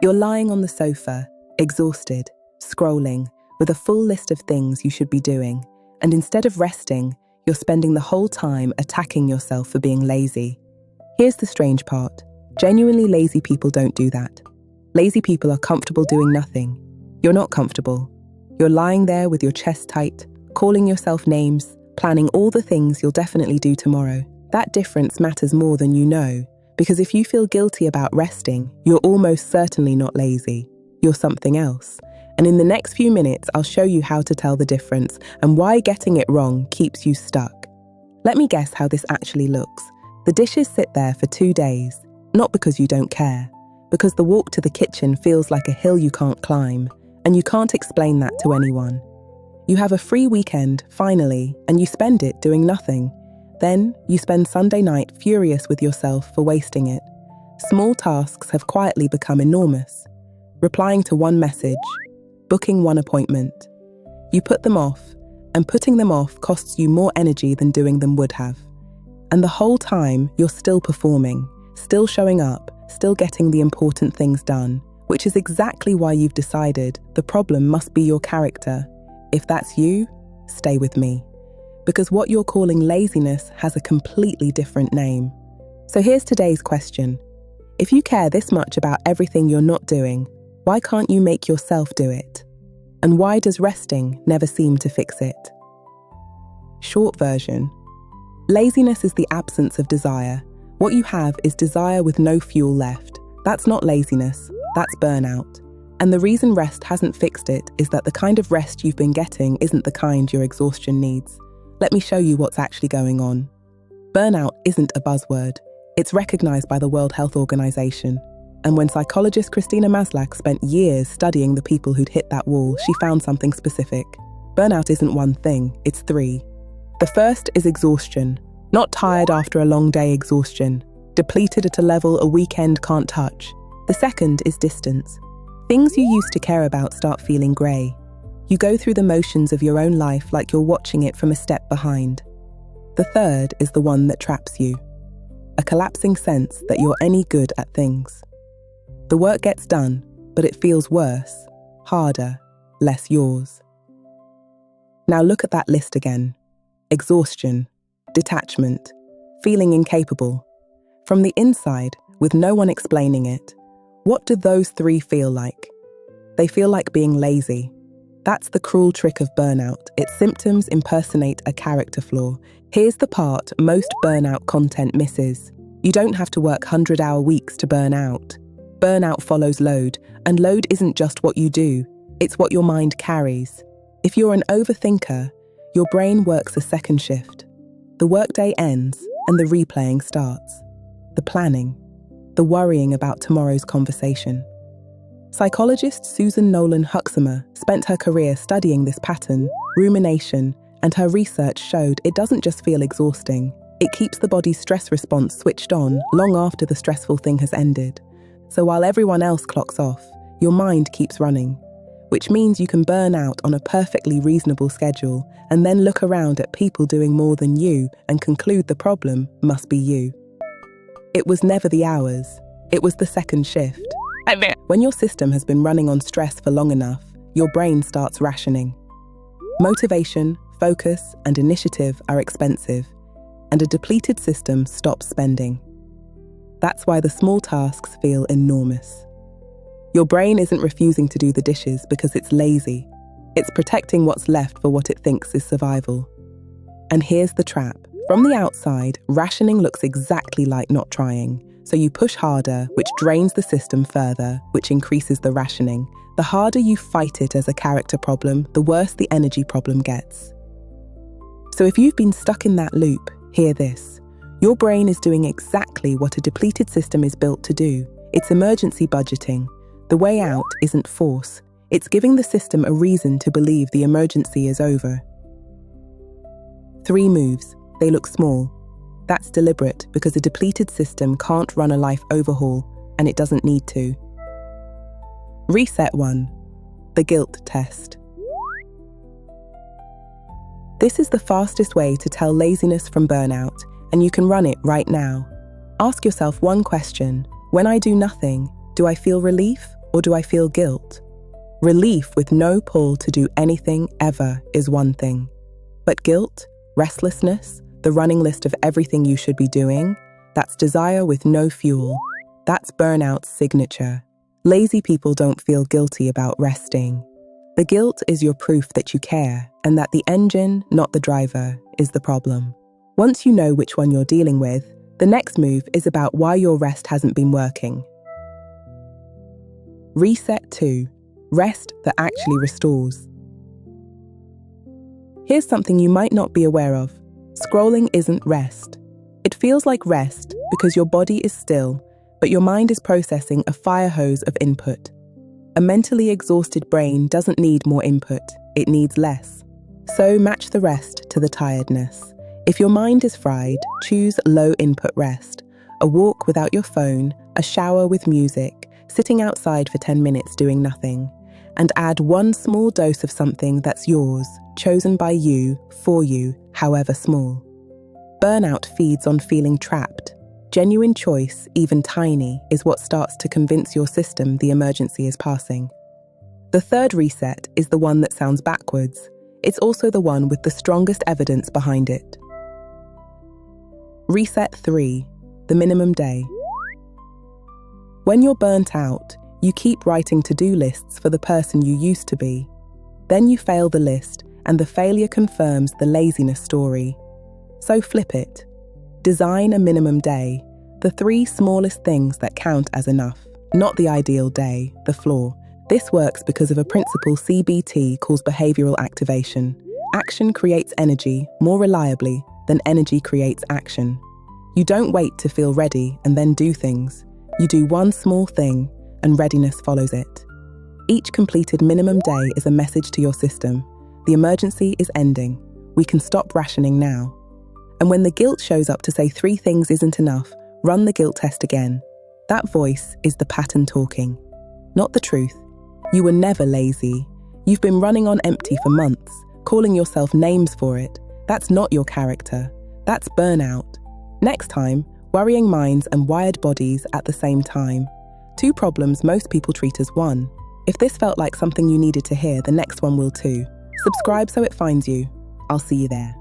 You're lying on the sofa, exhausted, scrolling, with a full list of things you should be doing, and instead of resting, you're spending the whole time attacking yourself for being lazy. Here's the strange part. Genuinely lazy people don't do that. Lazy people are comfortable doing nothing. You're not comfortable. You're lying there with your chest tight, calling yourself names, planning all the things you'll definitely do tomorrow. That difference matters more than you know, because if you feel guilty about resting, you're almost certainly not lazy. You're something else. And in the next few minutes, I'll show you how to tell the difference and why getting it wrong keeps you stuck. Let me guess how this actually looks. The dishes sit there for 2 days, not because you don't care, because the walk to the kitchen feels like a hill you can't climb, and you can't explain that to anyone. You have a free weekend, finally, and you spend it doing nothing. Then, you spend Sunday night furious with yourself for wasting it. Small tasks have quietly become enormous. Replying to one message, booking one appointment. You put them off, and putting them off costs you more energy than doing them would have. And the whole time, you're still performing, still showing up, still getting the important things done, which is exactly why you've decided the problem must be your character. If that's you, stay with me. Because what you're calling laziness has a completely different name. So here's today's question. If you care this much about everything you're not doing, why can't you make yourself do it? And why does resting never seem to fix it? Short version. Laziness is the absence of desire. What you have is desire with no fuel left. That's not laziness, that's burnout. And the reason rest hasn't fixed it is that the kind of rest you've been getting isn't the kind your exhaustion needs. Let me show you what's actually going on. Burnout isn't a buzzword. It's recognized by the World Health Organization. And when psychologist Christina Maslach spent years studying the people who'd hit that wall, she found something specific. Burnout isn't one thing, it's 3. The first is exhaustion. Not tired after a long day exhaustion. Depleted at a level a weekend can't touch. The second is distance. Things you used to care about start feeling grey. You go through the motions of your own life like you're watching it from a step behind. The third is the one that traps you. A collapsing sense that you're any good at things. The work gets done, but it feels worse, harder, less yours. Now look at that list again. Exhaustion, detachment, feeling incapable. From the inside, with no one explaining it, what do those 3 feel like? They feel like being lazy. That's the cruel trick of burnout. Its symptoms impersonate a character flaw. Here's the part most burnout content misses. You don't have to work 100-hour weeks to burn out. Burnout follows load, and load isn't just what you do, it's what your mind carries. If you're an overthinker, your brain works a second shift. The workday ends, and the replaying starts. The planning, the worrying about tomorrow's conversation. Psychologist Susan Nolan-Huxamer spent her career studying this pattern, rumination, and her research showed it doesn't just feel exhausting. It keeps the body's stress response switched on long after the stressful thing has ended. So while everyone else clocks off, your mind keeps running, which means you can burn out on a perfectly reasonable schedule and then look around at people doing more than you and conclude the problem must be you. It was never the hours, it was the second shift. When your system has been running on stress for long enough, your brain starts rationing. Motivation, focus, and initiative are expensive, and a depleted system stops spending. That's why the small tasks feel enormous. Your brain isn't refusing to do the dishes because it's lazy. It's protecting what's left for what it thinks is survival. And here's the trap. From the outside, rationing looks exactly like not trying. So you push harder, which drains the system further, which increases the rationing. The harder you fight it as a character problem, the worse the energy problem gets. So if you've been stuck in that loop, hear this. Your brain is doing exactly what a depleted system is built to do. It's emergency budgeting. The way out isn't force. It's giving the system a reason to believe the emergency is over. 3 moves. They look small. That's deliberate because a depleted system can't run a life overhaul, and it doesn't need to. Reset 1. The guilt test. This is the fastest way to tell laziness from burnout, and you can run it right now. Ask yourself one question. When I do nothing, do I feel relief or do I feel guilt? Relief with no pull to do anything ever is one thing. But guilt, restlessness, the running list of everything you should be doing, that's desire with no fuel. That's burnout's signature. Lazy people don't feel guilty about resting. The guilt is your proof that you care and that the engine, not the driver, is the problem. Once you know which one you're dealing with, the next move is about why your rest hasn't been working. Reset 2. Rest that actually restores. Here's something you might not be aware of. Scrolling isn't rest. It feels like rest because your body is still, but your mind is processing a fire hose of input. A mentally exhausted brain doesn't need more input, it needs less. So match the rest to the tiredness. If your mind is fried, choose low-input rest. A walk without your phone, a shower with music, sitting outside for 10 minutes doing nothing. And add one small dose of something that's yours, chosen by you, for you, however small. Burnout feeds on feeling trapped. Genuine choice, even tiny, is what starts to convince your system the emergency is passing. The third reset is the one that sounds backwards. It's also the one with the strongest evidence behind it. Reset 3. The minimum day. When you're burnt out, you keep writing to-do lists for the person you used to be. Then you fail the list, and the failure confirms the laziness story. So flip it. Design a minimum day, the 3 smallest things that count as enough. Not the ideal day, the flaw. This works because of a principle CBT calls behavioral activation. Action creates energy more reliably than energy creates action. You don't wait to feel ready and then do things. You do one small thing, and readiness follows it. Each completed minimum day is a message to your system. The emergency is ending. We can stop rationing now. And when the guilt shows up to say 3 things isn't enough, run the guilt test again. That voice is the pattern talking, not the truth. You were never lazy. You've been running on empty for months, calling yourself names for it. That's not your character. That's burnout. Next time, worrying minds and wired bodies at the same time. 2 problems most people treat as one. If this felt like something you needed to hear, the next one will too. Subscribe so it finds you. I'll see you there.